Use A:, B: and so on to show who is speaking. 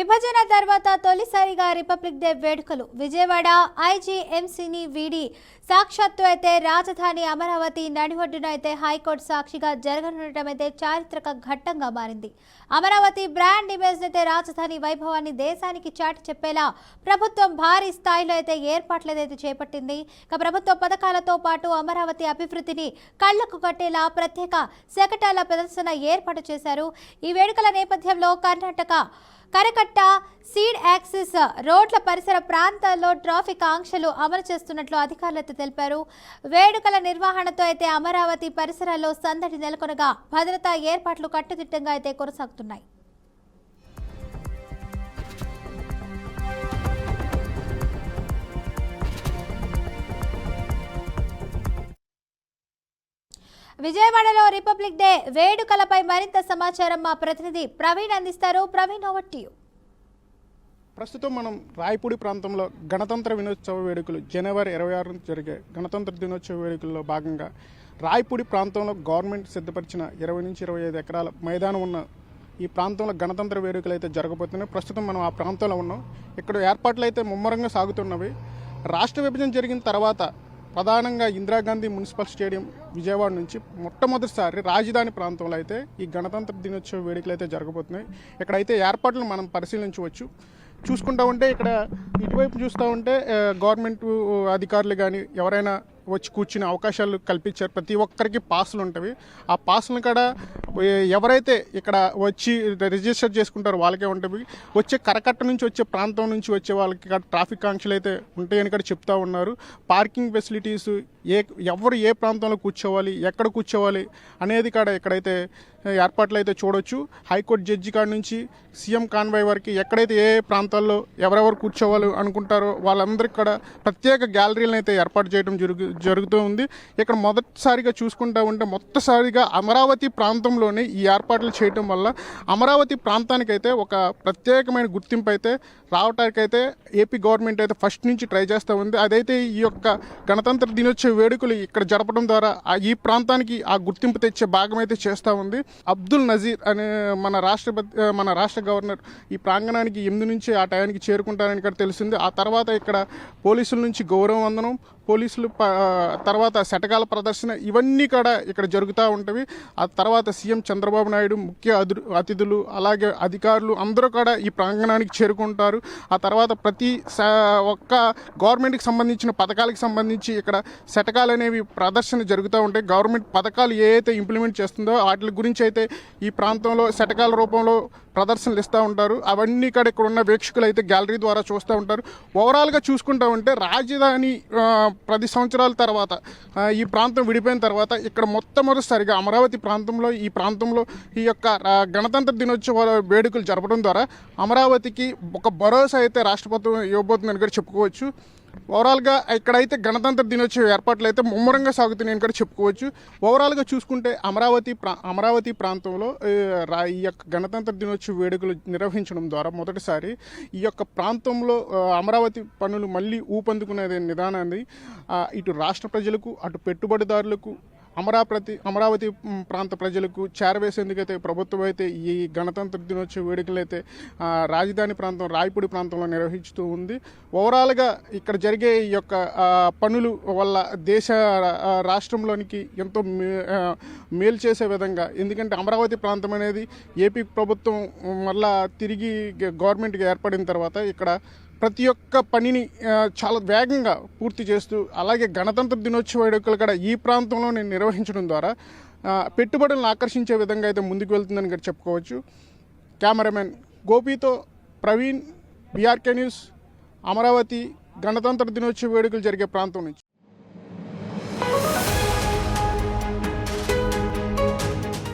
A: విభజన తర్వాత తొలిసారిగా రిపబ్లిక్ డే వేడుకలు విజయవాడ ఐజీఎంసీని వీడి సాక్షాత్తు అయితే రాజధాని అమరావతి నడిఒడ్డున అయితే హైకోర్టు సాక్షిగా జరగనుండటం అయితే చారిత్రక ఘట్టంగా మారింది. అమరావతి బ్రాండ్ ఇమేజ్ అయితే రాజధాని వైభవాన్ని దేశానికి చాటి చెప్పేలా ప్రభుత్వం భారీ స్థాయిలో అయితే ఏర్పాట్లు అయితే చేపట్టింది. ఇక ప్రభుత్వ పథకాలతో పాటు అమరావతి అభివృద్ధిని కళ్లకు కట్టేలా ప్రత్యేక శకటాల ప్రదర్శన ఏర్పాటు చేశారు. ఈ వేడుకల నేపథ్యంలో కర్ణాటక కరకట్ట సీడ్ యాక్సిస్ రోడ్ల పరిసర ప్రాంతాల్లో ట్రాఫిక్ ఆంక్షలు అమలు చేస్తున్నట్లు అధికారులతో తెలిపారు. వేడుకల నిర్వహణతో అయితే అమరావతి పరిసరాల్లో సందడి నెలకొనగా భద్రతా ఏర్పాట్లు కట్టుదిట్టంగా అయితే కొనసాగుతున్నాయి. విజయవాడలో రిపబ్లిక్ డే వేడుకలపై మరింత సమాచారం మా ప్రతినిధి ప్రవీణ్ అందిస్తారు. Praveen, over to you.
B: ప్రస్తుతం మనం రాయపూడి ప్రాంతంలో గణతంత్ర దినోత్సవ వేడుకలు జనవరి 26 జరిగే గణతంత్ర దినోత్సవ వేడుకల్లో భాగంగా రాయపూడి ప్రాంతంలో గవర్నమెంట్ సిద్ధపరిచిన 20 నుంచి 25 ఎకరాల మైదానం ఉన్న ఈ ప్రాంతంలో గణతంత్ర వేడుకలు అయితే జరగబోతున్నాయి. ప్రస్తుతం మనం ఆ ప్రాంతంలో ఉన్నాం. ఇక్కడ ఏర్పాట్లు అయితే ముమ్మరంగా సాగుతున్నవి. రాష్ట్ర విభజన జరిగిన తర్వాత ప్రధానంగా ఇందిరాగాంధీ మున్సిపల్ స్టేడియం విజయవాడ నుంచి మొట్టమొదటిసారి రాజధాని ప్రాంతంలో అయితే ఈ గణతంత్ర దినోత్సవ వేడుకలు అయితే జరగబోతున్నాయి. ఇక్కడైతే ఏర్పాట్లు మనం పరిశీలించవచ్చు. చూసుకుంటా ఉంటే ఇక్కడ ఇటువైపు చూస్తూ ఉంటే గవర్నమెంట్ అధికారులు కానీ ఎవరైనా వచ్చి కూర్చునే అవకాశాలు కల్పించారు. ప్రతి ఒక్కరికి పాసులు ఉంటాయి. ఆ పాసులను కూడా ఎవరైతే ఇక్కడ వచ్చి రిజిస్టర్ చేసుకుంటారో వాళ్ళకే ఉంటాయి. వచ్చే కరకట్ట నుంచి వచ్చే ప్రాంతం నుంచి వచ్చే వాళ్ళకి ట్రాఫిక్ ఆంక్షలు అయితే ఉంటాయని కూడా చెప్తా ఉన్నారు. పార్కింగ్ ఫెసిలిటీస్ ఎవరు ఏ ప్రాంతంలో కూర్చోవాలి, ఎక్కడ కూర్చోవాలి అనేది కూడా ఇక్కడైతే ఏర్పాట్లు అయితే చూడవచ్చు. హైకోర్టు జడ్జి కాడ నుంచి సీఎం కాన్వాయ్ వరకు ఎక్కడైతే ఏ ప్రాంతాల్లో ఎవరెవరు కూర్చోవాలి అనుకుంటారో వాళ్ళందరికీ కూడా ప్రత్యేక గ్యాలరీలను అయితే ఏర్పాటు చేయడం జరుగుతూ ఉంది. ఇక్కడ మొదటిసారిగా చూసుకుంటా ఉంటే మొదటిసారిగా అమరావతి ప్రాంతంలోనే ఈ ఏర్పాట్లు చేయడం వల్ల అమరావతి ప్రాంతానికైతే ఒక ప్రత్యేకమైన గుర్తింపు అయితే రావటానికైతే ఏపీ గవర్నమెంట్ అయితే ఫస్ట్ నుంచి ట్రై చేస్తూ ఉంది. అదైతే ఈ యొక్క గణతంత్ర దినోత్సవ వేడుకలు ఇక్కడ జరపడం ద్వారా ఈ ప్రాంతానికి ఆ గుర్తింపు తెచ్చే భాగం అయితే చేస్తూ ఉంది. అబ్దుల్ నజీర్ అనే మన రాష్ట్ర గవర్నర్ ఈ ప్రాంగణానికి 8 నుంచి ఆ టయానికి చేరుకుంటారని ఇక్కడ తెలిసింది. ఆ తర్వాత ఇక్కడ పోలీసుల నుంచి గౌరవ వందనం, పోలీసులు తర్వాత శటకాల ప్రదర్శన ఇవన్నీ కూడా ఇక్కడ జరుగుతూ ఉంటాయి. ఆ తర్వాత సీఎం చంద్రబాబు నాయుడు, ముఖ్య అతిథులు, అలాగే అధికారులు అందరూ కూడా ఈ ప్రాంగణానికి చేరుకుంటారు. ఆ తర్వాత ప్రతి ఒక్క గవర్నమెంట్కి సంబంధించిన పథకాలకు సంబంధించి ఇక్కడ శటకాలు అనేవి ప్రదర్శన జరుగుతూ ఉంటాయి. గవర్నమెంట్ పథకాలు ఏ అయితే ఇంప్లిమెంట్ చేస్తుందో వాటి గురించి అయితే ఈ ప్రాంతంలో శటకాల రూపంలో ప్రదర్శనలు ఇస్తూ ఉంటారు. అవన్నీ కూడా ఇక్కడ ఉన్న వీక్షకులు అయితే గ్యాలరీ ద్వారా చూస్తూ ఉంటారు. ఓవరాల్గా చూసుకుంటా ఉంటే రాజధాని 10 సంవత్సరాల తర్వాత ఈ ప్రాంతం విడిపోయిన తర్వాత ఇక్కడ మొట్టమొదటిసారిగా అమరావతి ప్రాంతంలో ఈ యొక్క గణతంత్ర దినోత్సవ వేడుకలు జరపడం ద్వారా అమరావతికి ఒక భరోసా అయితే రాష్ట్రపతి ఇవ్వబోతుందని కూడా చెప్పుకోవచ్చు. ఓవరాల్గా ఇక్కడైతే గణతంత్ర దినోత్సవ ఏర్పాట్లు అయితే ముమ్మరంగా సాగుతున్నాయని కూడా చెప్పుకోవచ్చు. ఓవరాల్గా చూసుకుంటే అమరావతి ప్రాంతంలో ఈ యొక్క గణతంత్ర దినోత్సవ వేడుకలు నిర్వహించడం ద్వారా మొదటిసారి ఈ యొక్క ప్రాంతంలో అమరావతి పనులు మళ్ళీ ఊపందుకునే నిదానాన్ని ఇటు రాష్ట్ర ప్రజలకు, అటు పెట్టుబడిదారులకు, అమరావతి ప్రాంత ప్రజలకు చేరవేసేందుకైతే ప్రభుత్వం అయితే ఈ గణతంత్ర దినోత్సవ వేడుకలు అయితే రాజధాని ప్రాంతం రాయపూడి ప్రాంతంలో నిర్వహిస్తూ ఉంది. ఓవరాల్గా ఇక్కడ జరిగే ఈ యొక్క పనులు వల్ల రాష్ట్రంలోనికి ఎంతో మేలు చేసే విధంగా, ఎందుకంటే అమరావతి ప్రాంతం అనేది ఏపీ ప్రభుత్వం మళ్ళా తిరిగి గవర్నమెంట్గా ఏర్పడిన తర్వాత ఇక్కడ ప్రతి ఒక్క పనిని చాలా వేగంగా పూర్తి చేస్తూ, అలాగే గణతంత్ర దినోత్సవ వేడుకలు కూడా ఈ ప్రాంతంలో నిర్వహించడం ద్వారా పెట్టుబడులను ఆకర్షించే విధంగా అయితే ముందుకు వెళ్తుందని కూడా చెప్పుకోవచ్చు. కెమెరామెన్ గోపితో ప్రవీణ్, బీఆర్కే న్యూస్, అమరావతి గణతంత్ర దినోత్సవ వేడుకలు జరిగే ప్రాంతం నుంచి.